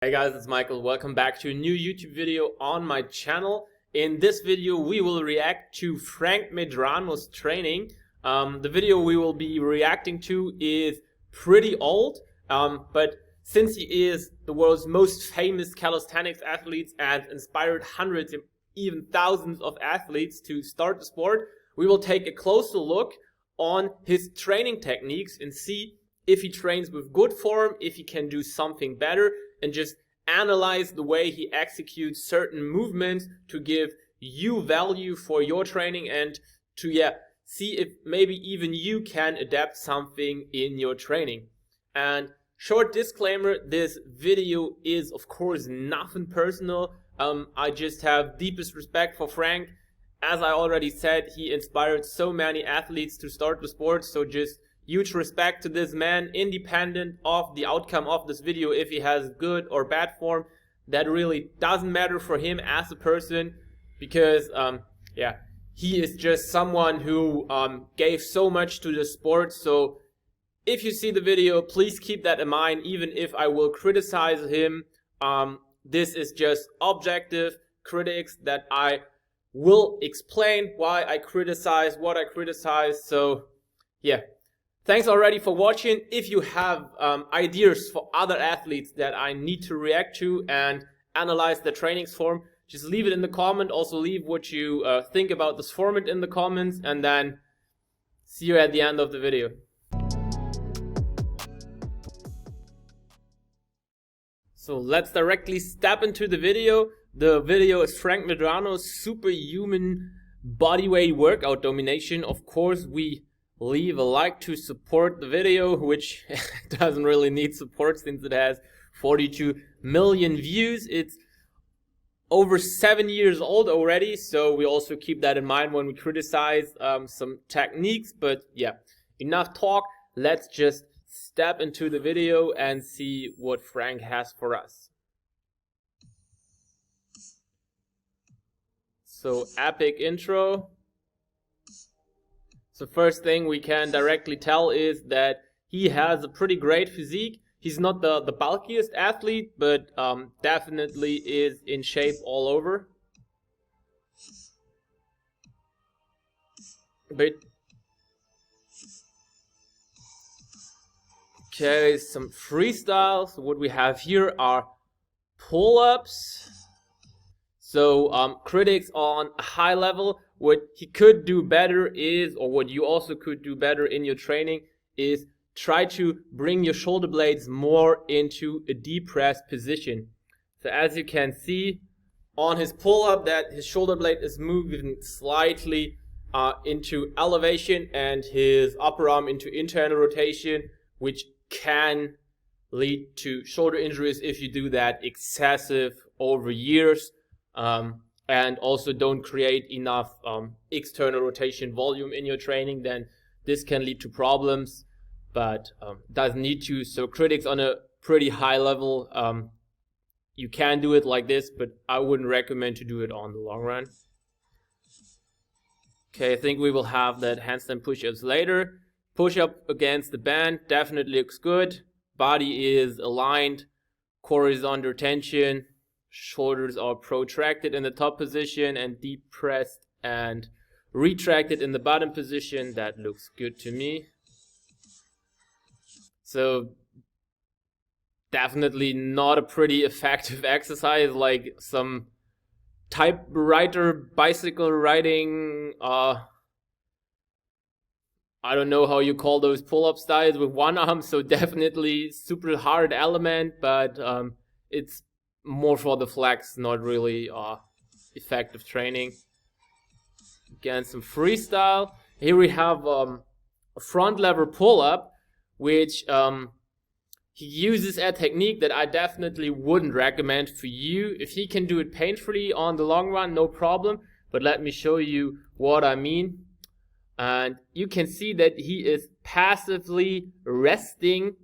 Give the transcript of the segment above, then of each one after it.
Hey guys, it's Michael. Welcome back to a new YouTube video on my channel. In this video we will react to Frank Medrano's training. The video we will be reacting to is pretty old, but since he is the world's most famous calisthenics athlete and inspired hundreds, even thousands of athletes to start the sport, we will take a closer look on his training techniques and see if he trains with good form, if he can do something better, and just analyze the way he executes certain movements to give you value for your training and to see if maybe even you can adapt something in your training. And short disclaimer, this video is of course nothing personal. I just have deepest respect for Frank. As I already said, he inspired so many athletes to start the sport, so just huge respect to this man, independent of the outcome of this video. If he has good or bad form, that really doesn't matter for him as a person, because he is just someone who gave so much to the sport. So if you see the video, please keep that in mind. Even if I will criticize him, this is just objective critics that I will explain why I criticize what I criticize. So yeah. Thanks already for watching. If you have ideas for other athletes that I need to react to and analyze the trainings form, just leave it in the comment. Also leave what you think about this format in the comments, and then see you at the end of the video. So let's directly step into the video. The video is Frank Medrano's Superhuman bodyweight workout domination. Of course, we leave a like to support the video, which doesn't really need support since it has 42 million views. It's over 7 years old already, so we also keep that in mind when we criticize some techniques. But yeah, enough talk. Let's just step into the video and see what Frank has for us. So epic intro. The first thing we can directly tell is that he has a pretty great physique. He's not the bulkiest athlete, but definitely is in shape all over. Okay, some freestyle. So what we have here are pull-ups. So critics on a high level, what he could do better is, or what you also could do better in your training, is try to bring your shoulder blades more into a depressed position. So as you can see on his pull-up, that his shoulder blade is moving slightly into elevation and his upper arm into internal rotation, which can lead to shoulder injuries if you do that excessive over years. And also don't create enough external rotation volume in your training, then this can lead to problems, but doesn't need to. So critics on a pretty high level, you can do it like this, but I wouldn't recommend to do it on the long run. Okay, I think we will have that handstand push-ups later. Push-up against the band definitely looks good. Body is aligned, core is under tension. Shoulders are protracted in the top position and depressed and retracted in the bottom position. That looks good to me. So definitely not a pretty effective exercise like some typewriter, bicycle riding, I don't know how you call those pull-up styles with one arm. So definitely super hard element, but it's more for the flex, not really effective training. Again, some freestyle. Here we have a front lever pull-up, which he uses a technique that I definitely wouldn't recommend for you. If he can do it painfully on the long run, no problem, but let me show you what I mean. And you can see that he is passively resting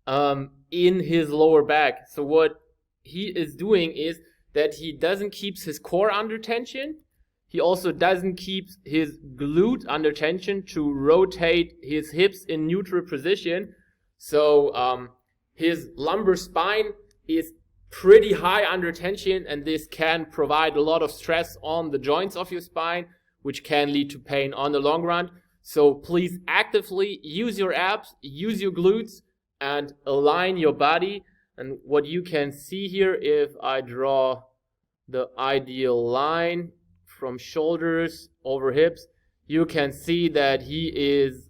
in his lower back. So what he is doing is that he doesn't keep his core under tension. He also doesn't keep his glute under tension to rotate his hips in neutral position. So his lumbar spine is pretty high under tension, and this can provide a lot of stress on the joints of your spine, which can lead to pain on the long run. So please actively use your abs, use your glutes, and align your body. And what you can see here, if I draw the ideal line from shoulders over hips, you can see that he is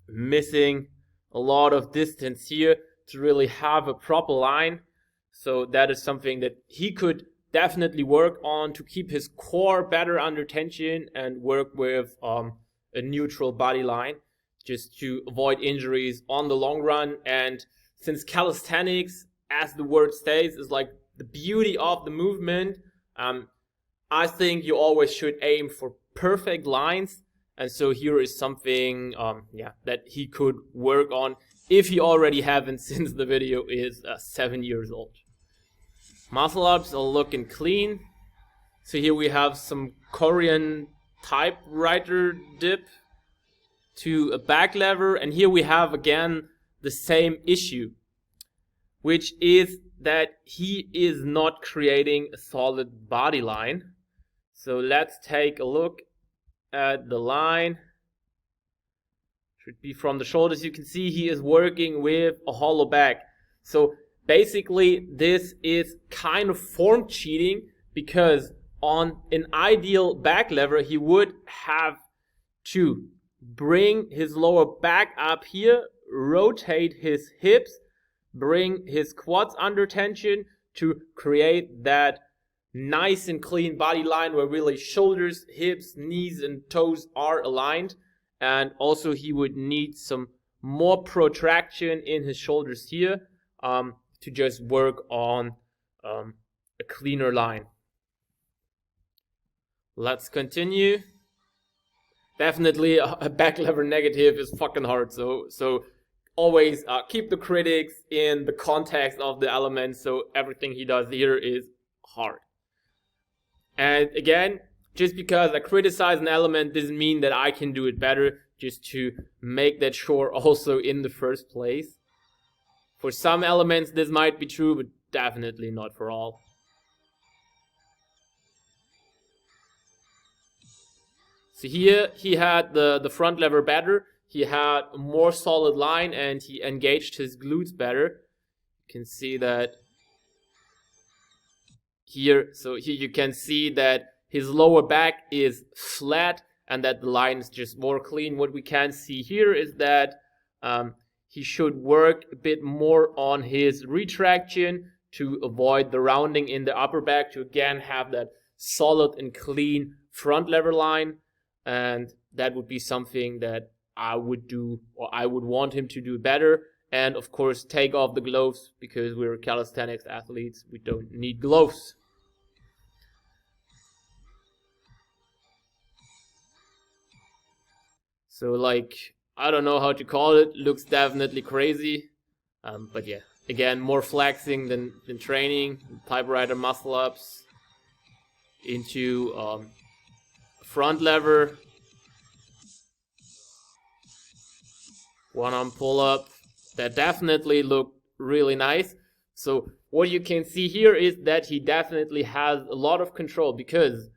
missing a lot of distance here to really have a proper line. So that is something that he could definitely work on to keep his core better under tension and work with a neutral body line, just to avoid injuries on the long run. And since calisthenics, as the word states, is like the beauty of the movement, I think you always should aim for perfect lines. And so here is something that he could work on if he already haven't, since the video is 7 years old. Muscle ups are looking clean. So here we have some Korean typewriter dip to a back lever, and here we have again the same issue, which is that he is not creating a solid body line. So let's take a look at the line. Should be from the shoulders. You can see he is working with a hollow back. So basically this is kind of form cheating, because on an ideal back lever he would have to bring his lower back up here, rotate his hips, bring his quads under tension to create that nice and clean body line where really shoulders, hips, knees and toes are aligned. And also he would need some more protraction in his shoulders here to just work on a cleaner line. Let's continue. Definitely a back lever negative is fucking hard. So always keep the critics in the context of the element. So everything he does here is hard. And again, just because I criticize an element doesn't mean that I can do it better, just to make that sure also in the first place. For some elements this might be true, but definitely not for all. So here he had the front lever better, he had a more solid line, and he engaged his glutes better. You can see that here. So here you can see that his lower back is flat and that the line is just more clean. What we can see here is that he should work a bit more on his retraction to avoid the rounding in the upper back, to again have that solid and clean front lever line. And that would be something that I would do, or I would want him to do better. And of course take off the gloves, because we're calisthenics athletes, we don't need gloves. So like, I don't know how to call it, looks definitely crazy. But yeah, again, more flexing than training. Typewriter muscle ups into front lever, one arm pull up. That definitely looked really nice. So what you can see here is that he definitely has a lot of control, because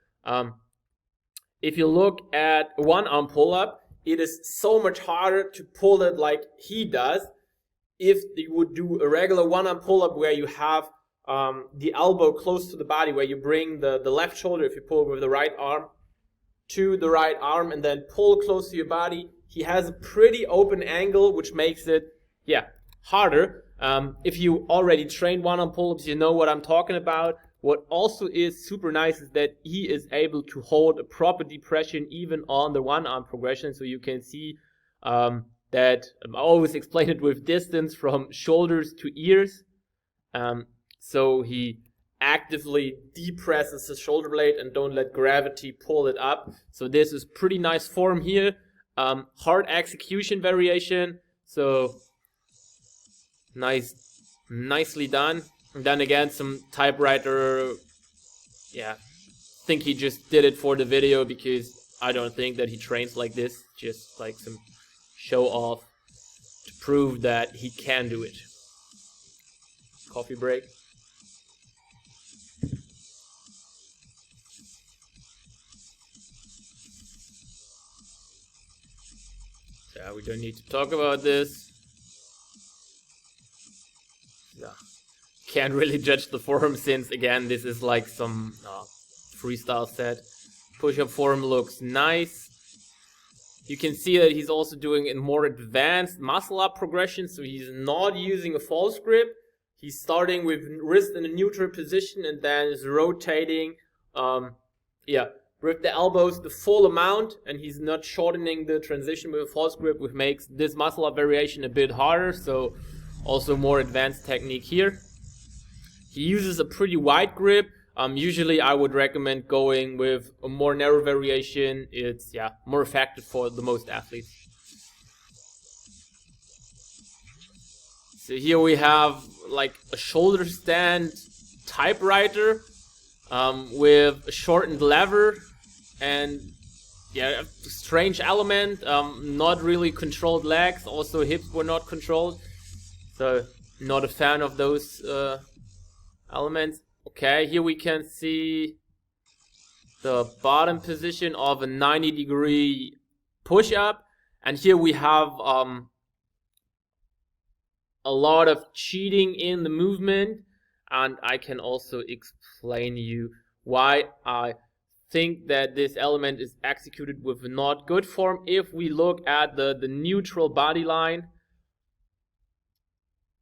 if you look at one arm pull up, it is so much harder to pull it like he does. If you would do a regular one arm pull up where you have the elbow close to the body, where you bring the left shoulder, if you pull with the right arm, to the right arm and then pull close to your body, he has a pretty open angle, which makes it, harder. If you already trained one arm pull-ups, you know what I'm talking about. What also is super nice is that he is able to hold a proper depression even on the one arm progression. So you can see that I always explain it with distance from shoulders to ears. So he actively depresses the shoulder blade and don't let gravity pull it up. So this is pretty nice form here. Hard execution variation. So nicely done. And then again, some typewriter. I think he just did it for the video, because I don't think that he trains like this. Just like some show off to prove that he can do it. Coffee break. Yeah, we don't need to talk about this. Yeah, can't really judge the form since, again, this is like some freestyle set. Push-up form looks nice. You can see that he's also doing a more advanced muscle-up progression, so he's not using a false grip. He's starting with wrist in a neutral position and then is rotating, with the elbows the full amount, and he's not shortening the transition with a false grip, which makes this muscle-up variation a bit harder, so also more advanced technique here. He uses a pretty wide grip. Usually I would recommend going with a more narrow variation. It's more effective for the most athletes. So here we have like a shoulder stand typewriter with a shortened lever and a strange element, not really controlled legs, also hips were not controlled, so not a fan of those elements. Okay, here we can see the bottom position of a 90-degree push-up, and here we have a lot of cheating in the movement, and I can also explain you why I think that this element is executed with not good form. If we look at the neutral body line,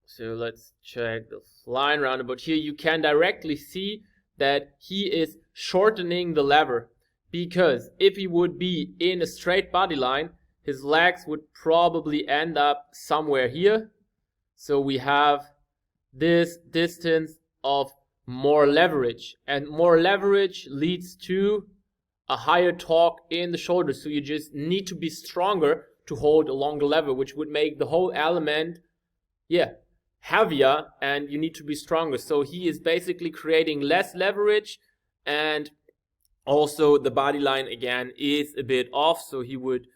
so let's check the line roundabout. Here you can directly see that he is shortening the lever, because if he would be in a straight body line, his legs would probably end up somewhere here. So we have this distance of more leverage, and more leverage leads to a higher torque in the shoulder. So you just need to be stronger to hold a longer lever, which would make the whole element heavier, and you need to be stronger. So he is basically creating less leverage, and also the body line again is a bit off, so he would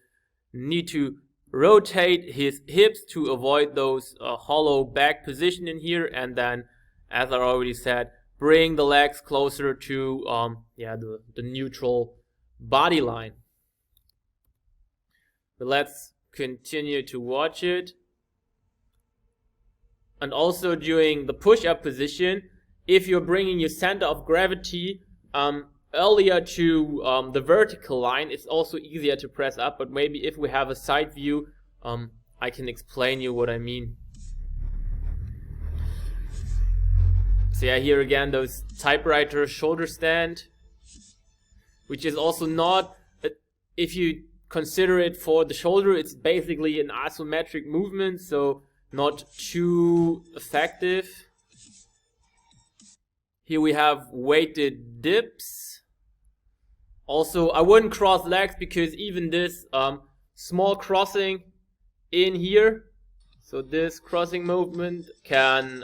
need to rotate his hips to avoid those hollow back position in here, and then, as I already said, bring the legs closer to the neutral body line. But let's continue to watch it. And also during the push-up position, if you're bringing your center of gravity earlier to the vertical line, it's also easier to press up. But maybe if we have a side view, I can explain you what I mean. So here again, those typewriter shoulder stand, which is also not, if you consider it for the shoulder, it's basically an isometric movement, so not too effective. Here we have weighted dips. Also, I wouldn't cross legs, because even this small crossing in here, so this crossing movement can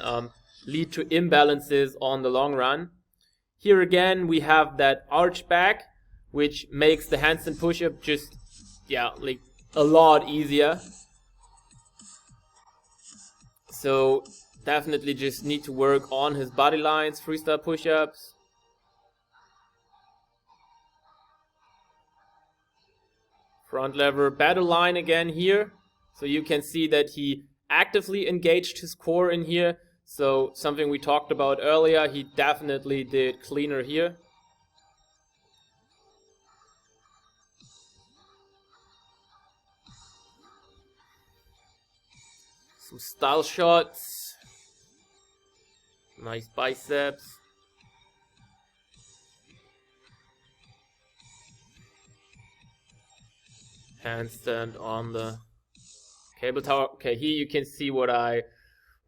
lead to imbalances on the long run. Here again we have that arch back, which makes the handstand push-up just like a lot easier. So definitely just need to work on his body lines, freestyle push-ups. Front lever, better line again here. So you can see that he actively engaged his core in here. So something we talked about earlier, he definitely did cleaner here. Some style shots. Nice biceps. Handstand on the cable tower. Okay, here you can see what I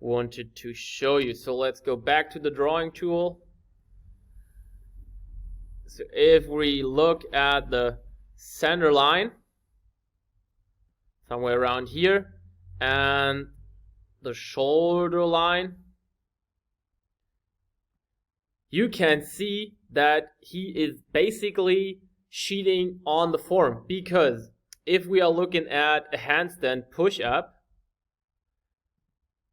wanted to show you. So let's go back to the drawing tool. So if we look at the center line, somewhere around here, and the shoulder line, you can see that he is basically cheating on the form, because if we are looking at a handstand push-up,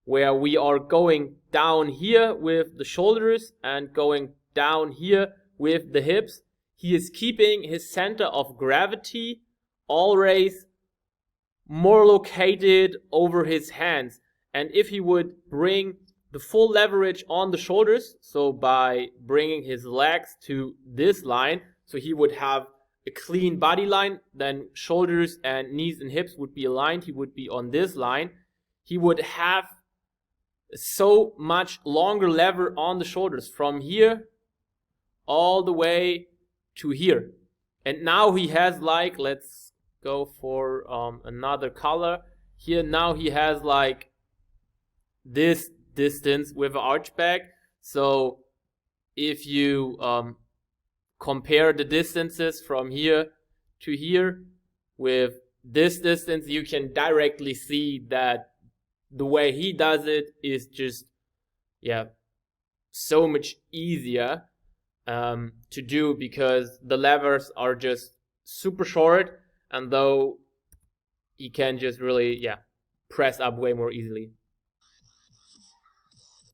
where we are going down here with the shoulders and going down here with the hips, he is keeping his center of gravity always more located over his hands. And if he would bring the full leverage on the shoulders, so by bringing his legs to this line, so he would have a clean body line, then shoulders and knees and hips would be aligned, he would be on this line, he would have so much longer lever on the shoulders from here all the way to here. And now he has like, let's go for another color here. Now he has like this distance with an arch back. So if you compare the distances from here to here with this distance, you can directly see that the way he does it is just, yeah, so much easier to do, because the levers are just super short, and though he can just really, yeah, press up way more easily.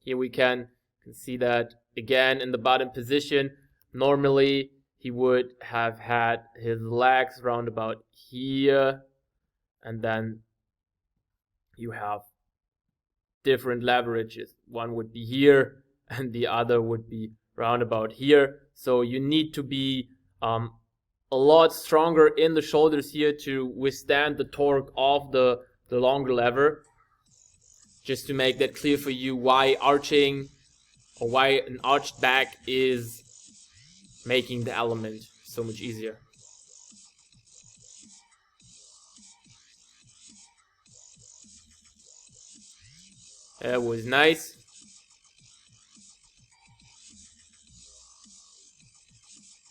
Here we can see that again in the bottom position. Normally he would have had his legs round about here, and then you have different leverages. One would be here and the other would be round about here. So you need to be a lot stronger in the shoulders here to withstand the torque of the longer lever. Just to make that clear for you, why arching or why an arched back is making the element so much easier. That was nice.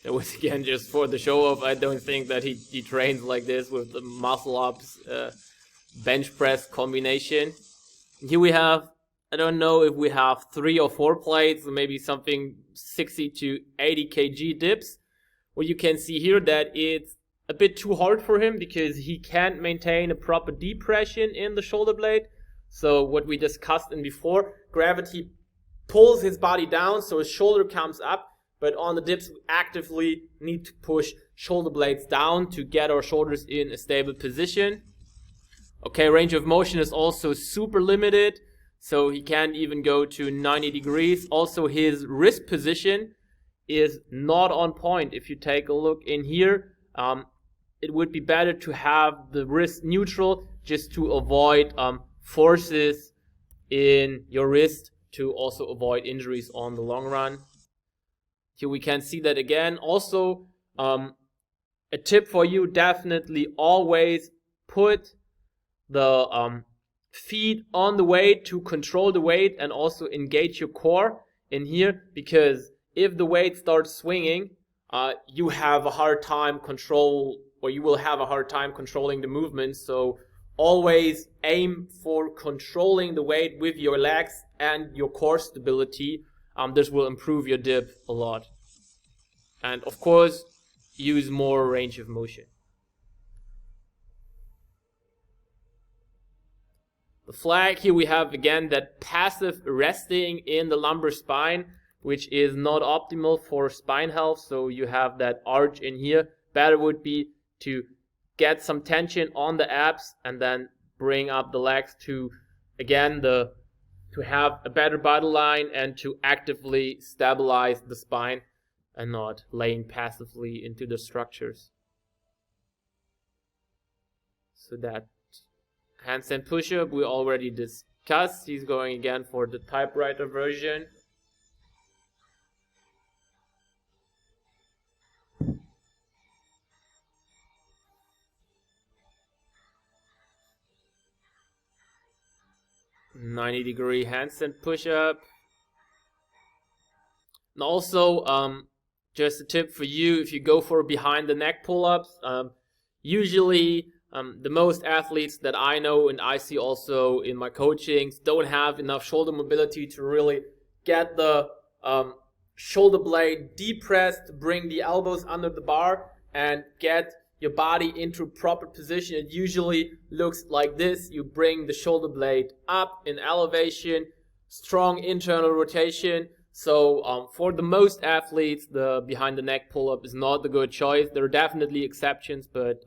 That was again just for the show off. I don't think that he trains like this with the muscle ups bench press combination. Here we have, I don't know if we have 3 or 4 plates, or maybe something 60 to 80 kg dips. Well, you can see here that it's a bit too hard for him because he can't maintain a proper depression in the shoulder blade. So what we discussed in before, gravity pulls his body down, so his shoulder comes up, but on the dips we actively need to push shoulder blades down to get our shoulders in a stable position. Okay, range of motion is also super limited, so he can't even go to 90 degrees. Also, his wrist position is not on point. If you take a look in here, it would be better to have the wrist neutral just to avoid forces in your wrist, to also avoid injuries on the long run. Here we can see that again. Also, a tip for you, definitely always put the feet on the weight to control the weight and also engage your core in here, because if the weight starts swinging, you have a hard time you will have a hard time controlling the movement. So always aim for controlling the weight with your legs and your core stability. This will improve your dip a lot. And of course, use more range of motion. The flag, here we have again that passive resting in the lumbar spine, which is not optimal for spine health. So you have that arch in here. Better would be to get some tension on the abs and then bring up the legs to, again, to have a better body line and to actively stabilize the spine and not laying passively into the structures. So that handstand push-up we already discussed. He's going again for the typewriter version. -90-degree handstand push-up. And also, just a tip for you, if you go for behind the neck pull-ups, usually the most athletes that I know and I see also in my coachings don't have enough shoulder mobility to really get the shoulder blade depressed to bring the elbows under the bar and get your body into proper position. It usually looks like this. You bring the shoulder blade up in elevation, strong internal rotation. So for the most athletes, the behind the neck pull-up is not the good choice. There are definitely exceptions, but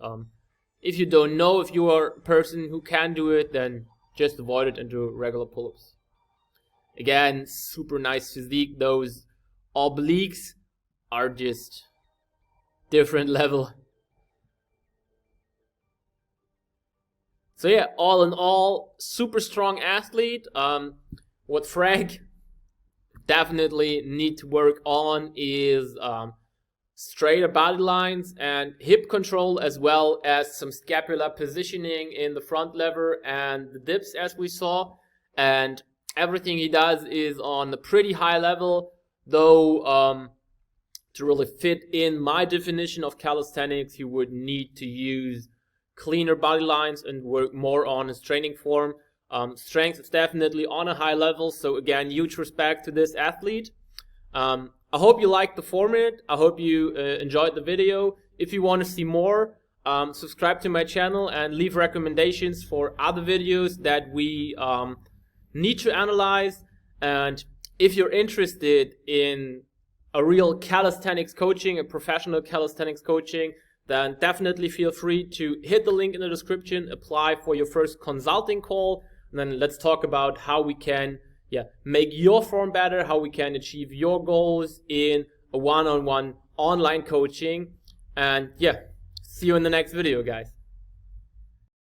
If you don't know if you are a person who can do it, then just avoid it and do regular pull-ups. Again, super nice physique. Those obliques are just different level. So yeah, all in all, super strong athlete. What Frank definitely need to work on is straighter body lines and hip control, as well as some scapular positioning in the front lever and the dips, as we saw. And everything he does is on a pretty high level, though to really fit in my definition of calisthenics, you would need to use cleaner body lines and work more on his training form. Strength is definitely on a high level, so again, huge respect to this athlete. I hope you liked the format. I hope you enjoyed the video. If you want to see more, subscribe to my channel and leave recommendations for other videos that we need to analyze. And if you're interested in a real calisthenics coaching, a professional calisthenics coaching, then definitely feel free to hit the link in the description, apply for your first consulting call, and then let's talk about how we can make your form better, how we can achieve your goals in a one-on-one online coaching. And yeah, see you in the next video, guys.